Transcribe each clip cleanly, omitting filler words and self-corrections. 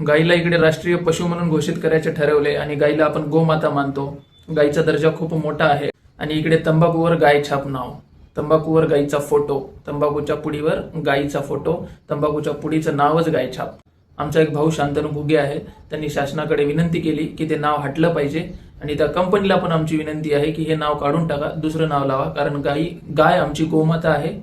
गाईला इकडे राष्ट्रीय पशु म्हणून घोषित करायचे ठरवले आणि गाईला आपण गोमाता मानतो. गाईचा दर्जा खूप मोठा आहे. आणि इकडे तंबाखूवर गाय छाप नाव, तंबाखूवर गाईचा फोटो, तंबाखूच्या पुडीवर गाईचा फोटो, तंबाखूच्या पुडीचं नावच गाय छाप. आमचा एक भाऊ शांतनु घुगे आहे, त्यांनी शासनाकडे विनंती केली की ते नाव हटलं पाहिजे आणि त्या कंपनीला पण आमची विनंती आहे की हे नाव काढून टाका, दुसरं नाव लावा. कारण गाय आमची गोमाता आहे.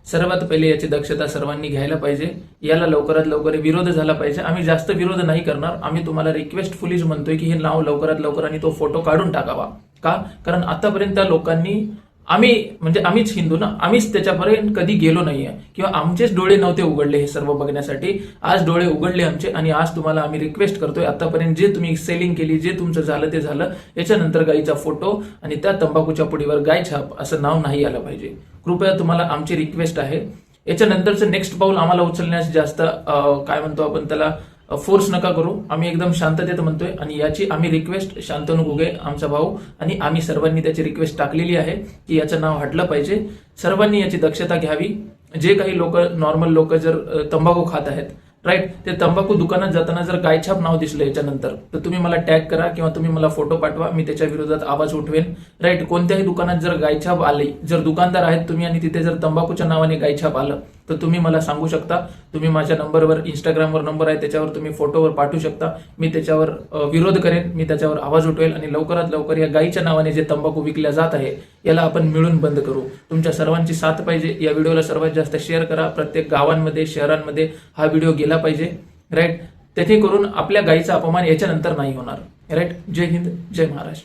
सर्वात पहिले याची दक्षता सर्वांनी घ्यायला पाहिजे. याला लवकरात लवकर विरोध झाला पाहिजे. आम्ही जास्त विरोध नाही करणार. आम्ही तुम्हाला रिक्वेस्टफुलीच म्हणतोय की हे नाव लवकरात लवकर आणि तो फोटो काढून टाकावा. का? कारण आतापर्यंत त्या लोकांनी आम्हीच हिंदू ना, आम्हीच त्याच्यापर्यंत कधी गेलो नाहीये किंवा आमचेच डोळे नव्हते उघडले हे सर्व बघण्यासाठी. आज डोळे उघडले आमचे आणि आज तुम्हाला आम्ही रिक्वेस्ट करतोय, आतापर्यंत जे तुम्ही सेलिंग केली, जे तुमचं झालं ते झालं. याच्यानंतर गाईचा फोटो आणि त्या तंबाखूच्या पुडीवर गाय छाप असं नाव नाही आलं पाहिजे. कृपया तुम्हाला आमची रिक्वेस्ट आहे. याच्यानंतरचं नेक्स्ट पाऊल आम्हाला उचलण्यास जास्त काय म्हणतो आपण त्याला फोर्स नका करू. आम्ही एकदम शांततेत म्हणतोय आणि याची आम्ही रिक्वेस्ट शांतनु घुगे आमचा भाऊ आणि आम्ही सर्वांनी त्याची रिक्वेस्ट टाकलेली आहे की याचं नाव हटलं पाहिजे. सर्वांनी याची दक्षता घ्यावी. जे काही लोक नॉर्मल लोक जर तंबाखू खात आहेत, राईट, ते तंबाखू दुकानात जाताना जर गायछाप नाव दिसलं याच्यानंतर तर तुम्ही मला टॅग करा किंवा तुम्ही मला फोटो पाठवा. मी त्याच्या विरोधात आवाज उठवेन. राईट, कोणत्याही दुकानात जर गायछाप आली, जर दुकानदार आहेत तुम्ही आणि तिथे जर तंबाखूच्या नावाने गायछाप आलं तर तुम्ही मला सांगू शकता. तुम्ही माझ्या नंबरवर, इंस्टाग्रामवर नंबर आहे त्याच्यावर तुम्ही फोटोवर पाठवू शकता. मी त्याच्यावर विरोध करेन, मी त्याच्यावर आवाज उठवेल आणि लवकरात लवकर या गायीच्या नावाने जे तंबाखू विकल्या जात आहे याला आपण मिळून बंद करू. तुमच्या सर्वांची साथ पाहिजे. या व्हिडिओला सर्वात जास्त शेअर करा. प्रत्येक गावांमध्ये, शहरांमध्ये हा व्हिडिओ गेला पाहिजे. राईट, तेथे करून आपल्या गायीचा अपमान याच्यानंतर नाही होणार. राईट, जय हिंद, जय महाराष्ट्र.